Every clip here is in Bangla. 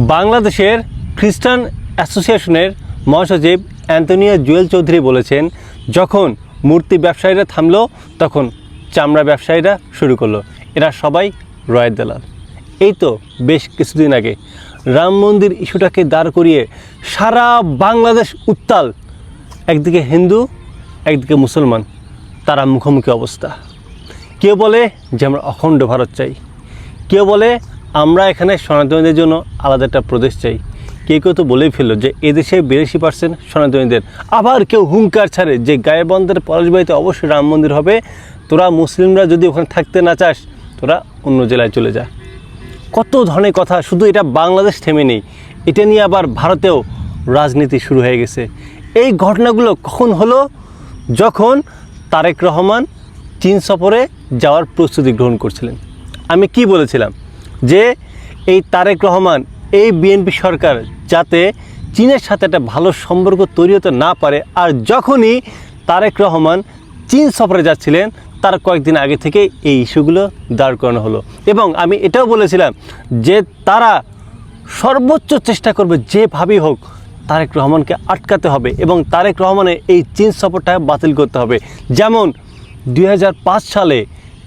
বাংলাদেশের খ্রিস্টান অ্যাসোসিয়েশনের মহাসচিব অ্যান্টনিও জুয়েল চৌধুরী বলেছেন, যখন মূর্তি ব্যবসায়ীরা থামলো তখন চামড়া ব্যবসায়ীরা শুরু করলো। এরা সবাই রয়ের দালাল। এই তো বেশ কিছুদিন আগে রাম মন্দির ইস্যুটাকে দাঁড় করিয়ে সারা বাংলাদেশ উত্তাল। একদিকে হিন্দু, একদিকে মুসলমান, তারা মুখোমুখি অবস্থা। কেউ বলে যে আমরা অখণ্ড ভারত চাই, কেউ বলে আমরা এখানে সনাতনীদের জন্য আলাদা একটা প্রদেশ চাই, কেউ কেউ তো বলেই ফেললো যে এদেশে 82% সনাতনীদের। আবার কেউ হুঙ্কার ছাড়ে যে গায়েবন্দের পলাশবাড়িতে অবশ্যই রাম মন্দির হবে, তোরা মুসলিমরা যদি ওখানে থাকতে না চাস তোরা অন্য জেলায় চলে যা। কত ধরনের কথা। শুধু এটা বাংলাদেশ থেমে নেই, এটা নিয়ে আবার ভারতেও রাজনীতি শুরু হয়ে গেছে। এই ঘটনাগুলো কখন হলো? যখন তারেক রহমান চীন সফরে যাওয়ার প্রস্তুতি গ্রহণ করছিলেন। আমি কি বলেছিলাম যে এই তারেক রহমান, এই বিএনপি সরকার যাতে চীনের সাথে একটা ভালো সম্পর্ক তৈরি হতে না পারে। আর যখনই তারেক রহমান চীন সফরে যাচ্ছিলেন তার কয়েকদিন আগে থেকে এই ইস্যুগুলো দাঁড় করানো হলো। এবং আমি এটাও বলেছিলাম যে তারা সর্বোচ্চ চেষ্টা করবে যেভাবেই হোক তারেক রহমানকে আটকাতে হবে এবং তারেক রহমানের এই চীন সফরটা বাতিল করতে হবে। যেমন 2005 সালে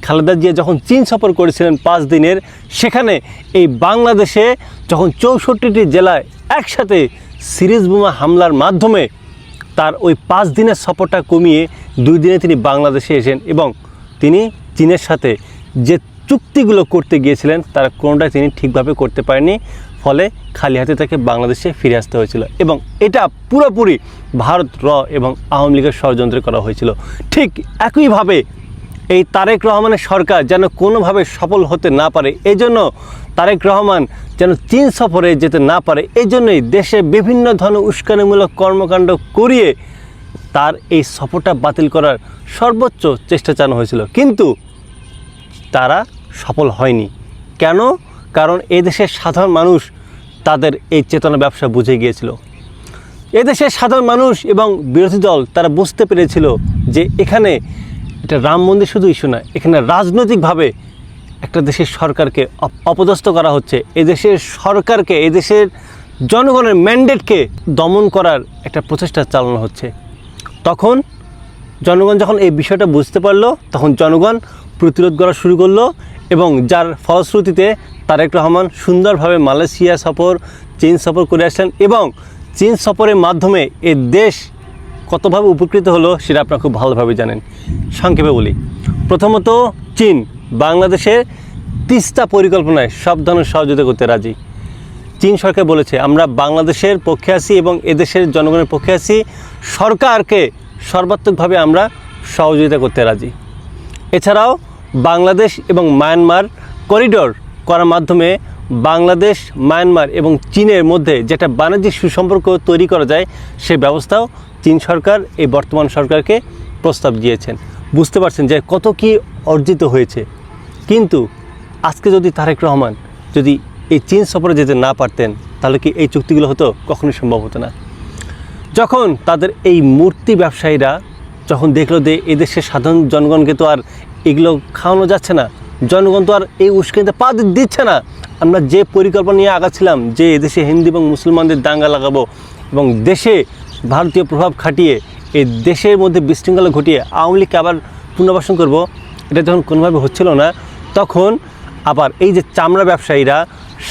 খালেদা জিয়া যখন চীন সফর করেছিলেন 5 দিনের, সেখানে এই বাংলাদেশে যখন 64টি জেলায় একসাথে সিরিজ বোমা হামলার মাধ্যমে তার ওই 5 দিনের সফরটা কমিয়ে 2 দিনে তিনি বাংলাদেশে এসেছেন এবং তিনি চীনের সাথে যে চুক্তিগুলো করতে গিয়েছিলেন তার কোনোটাই তিনি ঠিকভাবে করতে পারেননি। ফলে খালি হাতে তাকে বাংলাদেশে ফিরে আসতে হয়েছিল এবং এটা পুরোপুরি ভারত এবং আওয়ামী লীগের ষড়যন্ত্রে করা হয়েছিল। ঠিক একইভাবে এই তারেক রহমানের সরকার যেন কোনোভাবে সফল হতে না পারে, এই জন্য তারেক রহমান যেন চীন সফরে যেতে না পারে, এই জন্যই দেশে বিভিন্ন ধরনের উস্কানিমূলক কর্মকাণ্ড করিয়ে তার এই সফরটা বাতিল করার সর্বোচ্চ চেষ্টা চালানো হয়েছিল। কিন্তু তারা সফল হয়নি। কেন? কারণ এদেশের সাধারণ মানুষ তাদের এই চেতনা ব্যবসা বুঝে গিয়েছিল। এদেশের সাধারণ মানুষ এবং বিরোধী দল তারা বুঝতে পেরেছিল যে এখানে এটা রাম মন্দির শুধু ইস্যু নয়, এখানে রাজনৈতিকভাবে একটা দেশের সরকারকে অপদস্থ করা হচ্ছে। এদেশের সরকারকে, এদেশের জনগণের ম্যান্ডেটকে দমন করার একটা প্রচেষ্টা চালানো হচ্ছে। তখন জনগণ যখন এই বিষয়টা বুঝতে পারলো তখন জনগণ প্রতিরোধ করা শুরু করলো এবং যার ফলশ্রুতিতে তারেক রহমান সুন্দরভাবে মালয়েশিয়া সফর, চীন সফর করে আসলেন এবং চীন সফরের মাধ্যমে এই দেশ কতভাবে উপকৃত হলো সেটা আপনারা খুব ভালোভাবে জানেন। সংক্ষেপে বলি, প্রথমত চীন বাংলাদেশের তিস্তা পরিকল্পনায় সব ধরনের সহযোগিতা করতে রাজি। চীন সরকার বলেছে আমরা বাংলাদেশের পক্ষে আছি এবং এদেশের জনগণের পক্ষে আছি, সরকারকে সর্বাত্মকভাবে আমরা সহযোগিতা করতে রাজি। এছাড়াও বাংলাদেশ এবং মায়ানমার করিডোর করার মাধ্যমে বাংলাদেশ, মায়ানমার এবং চীনের মধ্যে যেটা বাণিজ্যিক সুসম্পর্ক তৈরি করা যায় সে ব্যবস্থাও চীন সরকার এই বর্তমান সরকারকে প্রস্তাব দিয়েছেন। বুঝতে পারছেন যে কত কি অর্জিত হয়েছে। কিন্তু আজকে যদি তারেক রহমান যদি এই চীন সফরে যেতে না পারতেন তাহলে কি এই চুক্তিগুলো হতো? কখনোই সম্ভব হতো না। যখন তাদের এই মূর্তি ব্যবসায়ীরা যখন দেখলো যে এদেশের সাধারণ জনগণকে তো আর এগুলো খাওয়ানো যাচ্ছে না, জনগণ তো আর এই উস্কানিতে পা দিচ্ছে না, আমরা যে পরিকল্পনা নিয়ে আগাচ্ছিলাম যে এদেশে হিন্দু এবং মুসলমানদের দাঙ্গা লাগাবো এবং দেশে ভারতীয় প্রভাব খাটিয়ে এই দেশের মধ্যে বিশৃঙ্খলা ঘটিয়ে আওয়ামী লীগকে আবার পুনর্বাসন করব, এটা যখন কোনোভাবে হচ্ছিল না, তখন আবার এই যে চামড়া ব্যবসায়ীরা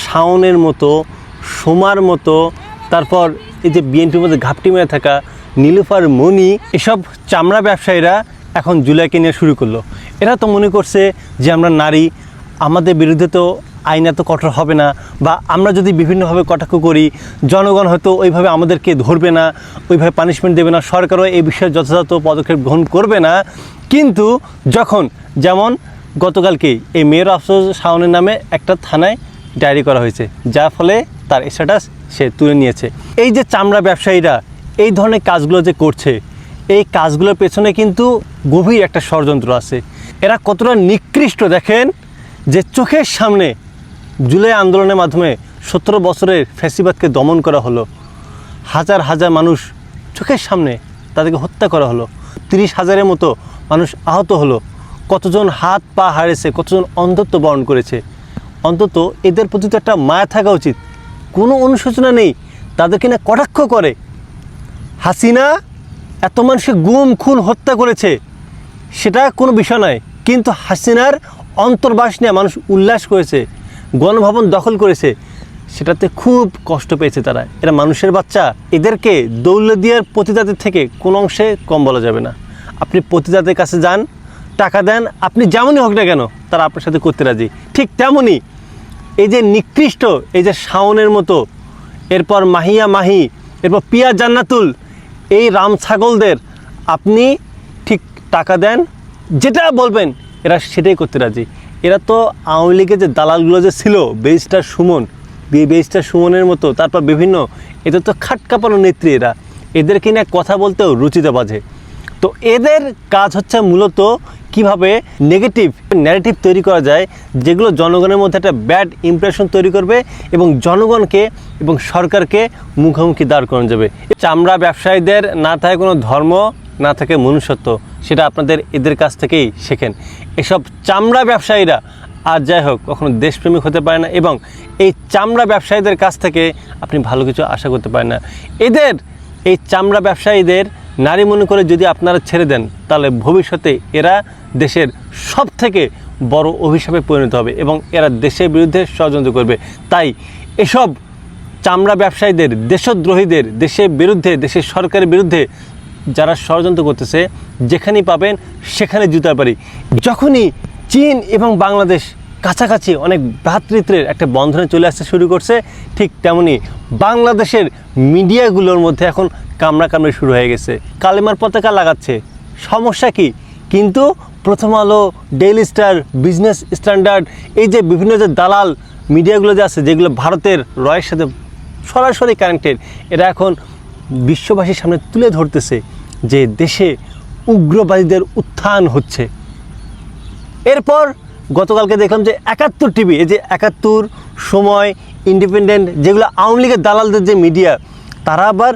শাওনের মতো, সোমার মতো, তারপর এই যে বিএনপির মধ্যে ঘাপটি মেরে থাকা নীলুফার মনি, এসব চামড়া ব্যবসায়ীরা এখন জুলাইকে নিয়ে শুরু করলো। এরা তো মনে করছে যে আমরা নারী, আমাদের বিরুদ্ধে তো আইন এত কঠোর হবে না, বা আমরা যদি বিভিন্নভাবে কটাক্ষ করি জনগণ হয়তো ওইভাবে আমাদেরকে ধরবে না, ওইভাবে পানিশমেন্ট দেবে না, সরকারও এই বিষয়ে যথাযথ পদক্ষেপ গ্রহণ করবে না। কিন্তু যখন যেমন গতকালকেই এই মেয়র আফসোস শাওনের নামে একটা থানায় ডায়েরি করা হয়েছে, যার ফলে তার স্ট্যাটাস সে তুলে নিয়েছে। এই যে চামড়া ব্যবসায়ীরা এই ধরনের কাজগুলো যে করছে, এই কাজগুলোর পেছনে কিন্তু গভীর একটা ষড়যন্ত্র আছে। এরা কতটা নিকৃষ্ট দেখেন যে চোখের সামনে জুলাই আন্দোলনের মাধ্যমে 17 বছরের ফ্যাসিবাদকে দমন করা হলো, হাজার হাজার মানুষ চোখের সামনে তাদেরকে হত্যা করা হলো, 30,000-এর মতো মানুষ আহত হলো, কতজন হাত পা হারিয়েছে, কতজন অন্ধত্ব বরণ করেছে। অন্তত এদের প্রতি তো একটা মায়া থাকা উচিত কোনো অনুশোচনা নেই, তাদেরকে না কটাক্ষ করে। হাসিনা এত মানুষকে গুম খুন হত্যা করেছে, সেটা কোনো বিষয় নয়, কিন্তু হাসিনার অন্তর্বাস নিয়ে মানুষ উল্লাস করেছে, গণভবন দখল করেছে, সেটাতে খুব কষ্ট পেয়েছে তারা। এরা মানুষের বাচ্চা, এদেরকে দৌলতদিয়ার পতিতাদের থেকে কোনো অংশে কম বলা যাবে না। আপনি পতিতাদের কাছে যান, টাকা দেন, আপনি যেমনই হোক না কেন তারা আপনার সাথে করতে রাজি। ঠিক তেমনই এই যে নিকৃষ্ট, এই যে শাওনের মতো, এরপর মাহিয়া মাহি, এরপর পিয়া জান্নাতুল, এই রাম ছাগলদের আপনি ঠিক টাকা দেন, যেটা বলবেন এরা সেটাই করতে রাজি। এরা তো আওয়ামী লীগের যে দালালগুলো যে ছিল, ব্যারিস্টার সুমন, ব্যারিস্টার সুমনের মতো, তারপর বিভিন্ন, এদের তো খাট কাঁপানো নেত্রী এরা, এদেরকে নিয়ে কথা বলতেও রুচিতে বাজে। তো এদের কাজ হচ্ছে মূলত কিভাবে নেগেটিভ ন্যারেটিভ তৈরি করা যায়, যেগুলো জনগণের মধ্যে একটা ব্যাড ইমপ্রেশন তৈরি করবে এবং জনগণকে এবং সরকারকে মুখোমুখি দাঁড় করানো যাবে। চামড়া ব্যবসায়ীদের না থাকে কোনো ধর্ম, না থাকে মনুষ্যত্ব, সেটা আপনাদের এদের কাছ থেকেই শেখেন। এসব চামড়া ব্যবসায়ীরা আর যাই হোক কখনো দেশপ্রেমিক হতে পারে না, এবং এই চামড়া ব্যবসায়ীদের কাছ থেকে আপনি ভালো কিছু আশা করতে পারেন না। এদের এই চামড়া ব্যবসায়ীদের নারী মনে করে যদি আপনারা ছেড়ে দেন, তাহলে ভবিষ্যতে এরা দেশের সব থেকে বড় অভিশাপে পরিণত হবে এবং এরা দেশের বিরুদ্ধে ষড়যন্ত্র করবে। তাই এসব চামড়া ব্যবসায়ীদের, দেশদ্রোহীদের, দেশের বিরুদ্ধে, দেশের সরকারের বিরুদ্ধে যারা ষড়যন্ত্র করতেছে, যেখানেই পাবেন সেখানে জুতার বাড়ি। যখনই চীন এবং বাংলাদেশ কাছাকাছি অনেক ভ্রাতৃত্বের একটা বন্ধনে চলে আসতে শুরু করছে, ঠিক তেমনি বাংলাদেশের মিডিয়াগুলোর মধ্যে এখন কামড়াকামড়ি শুরু হয়ে গেছে। কালেমার পতাকা লাগাচ্ছে, সমস্যা কি? কিন্তু প্রথম আলো, ডেইলি স্টার, বিজনেস স্ট্যান্ডার্ড, এই যে বিভিন্ন যে দালাল মিডিয়াগুলো যে আছে, যেগুলো ভারতের রয়ের সাথে সরাসরি কানেক্টেড, এরা এখন বিশ্ববাসীর সামনে তুলে ধরতেছে যে দেশে উগ্রবাদীদের উত্থান হচ্ছে। এরপর গতকালকে দেখলাম যে ৭১ টিভি, এই যে ৭১, সময়, ইন্ডিপেন্ডেন্ট, যেগুলো আওয়ামী লীগের দালালদের যে মিডিয়া, তারা আবার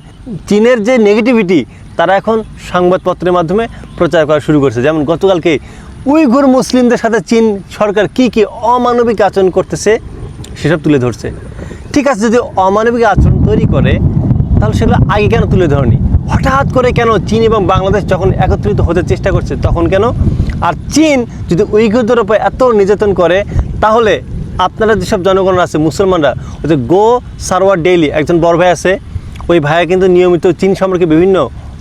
চীনের যে নেগেটিভিটি তারা এখন সংবাদপত্রের মাধ্যমে প্রচার করা শুরু করছে। যেমন গতকালকে উইঘুর মুসলিমদের সাথে চীন সরকার কি কি অমানবিক আচরণ করতেছে সেসব তুলে ধরছে। ঠিক আছে, যদি অমানবিক আচরণ তৈরি করে তাহলে সেগুলো আগে কেন তুলে ধরেনি? হঠাৎ করে কেন চীন এবং বাংলাদেশ যখন একত্রিত হতে চেষ্টা করছে তখন কেন? আর চীন যদি উইঘুরদের উপর এত নির্যাতন করে, তাহলে আপনারা যেসব জনগণ আছে মুসলমানরা, ওই যে গো সারওয়ার ডেইলি একজন বড় ভাই আছে, ওই ভাইয়া কিন্তু নিয়মিত চীন সম্পর্কে বিভিন্ন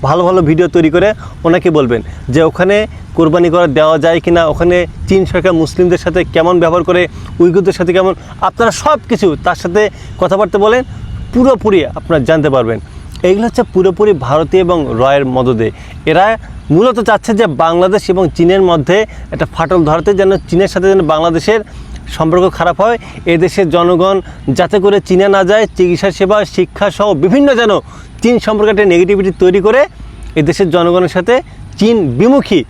ভালো ভালো ভিডিও তৈরি করে ওনাকে বলবেন যে ওখানে কোরবানি করা দেওয়া যায় কি না, ওখানে চীন সরকার মুসলিমদের সাথে কেমন ব্যবহার করে, উইঘুরদের সাথে কেমন, আপনারা সব কিছু তার সাথে কথাবার্তা বলেন, পুরোপুরি আপনারা জানতে পারবেন। এইগুলো হচ্ছে পুরোপুরি ভারতীয় এবং রয়ের মদদে। এরা মূলত চাচ্ছে যে বাংলাদেশ এবং চীনের মধ্যে একটা ফাটল ধরাতে, যেন চীনের সাথে যেন বাংলাদেশের সম্পর্ক খারাপ হয়, এদেশের জনগণ যাতে করে চীনে না যায়, চিকিৎসা সেবা, শিক্ষা সহ বিভিন্ন যেন চীন সম্পর্কে একটা নেগেটিভিটি তৈরি করে এদেশের জনগণের সাথে চীন বিমুখী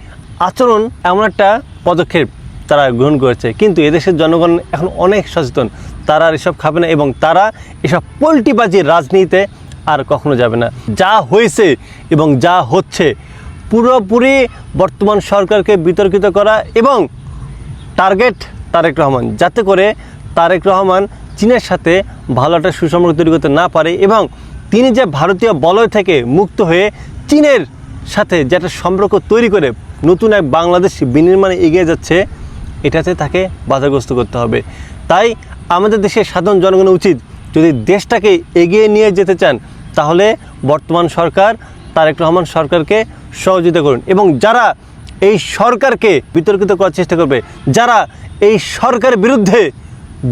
আচরণ, এমন একটা পদক্ষেপ তারা গ্রহণ করেছে। কিন্তু এদেশের জনগণ এখন অনেক সচেতন, তারা আর এসব খাবে না এবং তারা এসব পোল্টিবাজির রাজনীতিতে আর কখনো যাবে না। যা হয়েছে এবং যা হচ্ছে পুরোপুরি বর্তমান সরকারকে বিতর্কিত করা এবং টার্গেট তারেক রহমান, যাতে করে তারেক রহমান চীনের সাথে ভালো একটা সুসম্পর্ক তৈরি করতে না পারে এবং তিনি যে ভারতীয় বলয় থেকে মুক্ত হয়ে চীনের সাথে যে একটা সম্পর্ক তৈরি করে নতুন এক বাংলাদেশ বিনির্মাণে এগিয়ে যাচ্ছে, এটাতে তাকে বাধাগ্রস্ত করতে হবে। তাই আমাদের দেশের সাধারণ জনগণের উচিত, যদি দেশটাকে এগিয়ে নিয়ে যেতে চান, তাহলে বর্তমান সরকার তারেক রহমান সরকারকে সহযোগিতা করুন এবং যারা এই সরকারকে বিতর্কিত করার চেষ্টা করবে, যারা এই সরকারের বিরুদ্ধে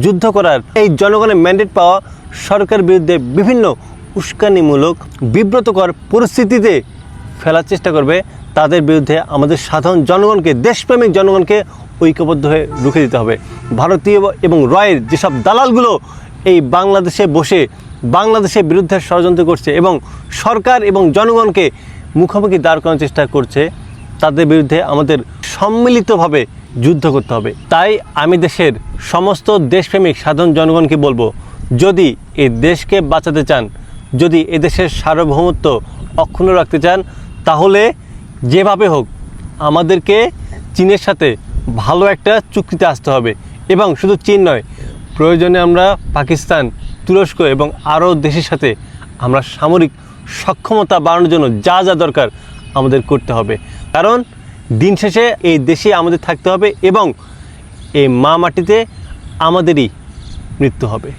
যুদ্ধ করার, এই জনগণের ম্যান্ডেট পাওয়া সরকারের বিরুদ্ধে বিভিন্ন উস্কানিমূলক বিব্রতকর পরিস্থিতিতে ফেলার চেষ্টা করবে, তাদের বিরুদ্ধে আমাদের সাধারণ জনগণকে, দেশপ্রেমিক জনগণকে ঐক্যবদ্ধ হয়ে রুখে দিতে হবে। ভারতীয় এবং রয়ের যেসব দালালগুলো এই বাংলাদেশে বসে বাংলাদেশের বিরুদ্ধে ষড়যন্ত্র করছে এবং সরকার এবং জনগণকে মুখোমুখি দাঁড় করানোর চেষ্টা করছে, তাদের বিরুদ্ধে আমাদের সম্মিলিতভাবে যুদ্ধ করতে হবে। তাই আমি দেশের সমস্ত দেশপ্রেমিক সাধারণ জনগণকে বলবো, যদি এই দেশকে বাঁচাতে চান, যদি এদেশের সার্বভৌমত্ব অক্ষুণ্ণ রাখতে চান, তাহলে যেভাবে হোক আমাদেরকে চীনের সাথে ভালো একটা চুক্তিতে আসতে হবে। এবং শুধু চীন নয়, প্রয়োজনে আমরা পাকিস্তান, তুরস্ক এবং আরও দেশের সাথে আমরা সামরিক সক্ষমতা বাড়ানোর জন্য যা যা দরকার আমাদের করতে হবে। কারণ দিন শেষে এই দেশে আমাদের থাকতে হবে এবং এই মা মাটিতে আমাদেরই মৃত্যু হবে।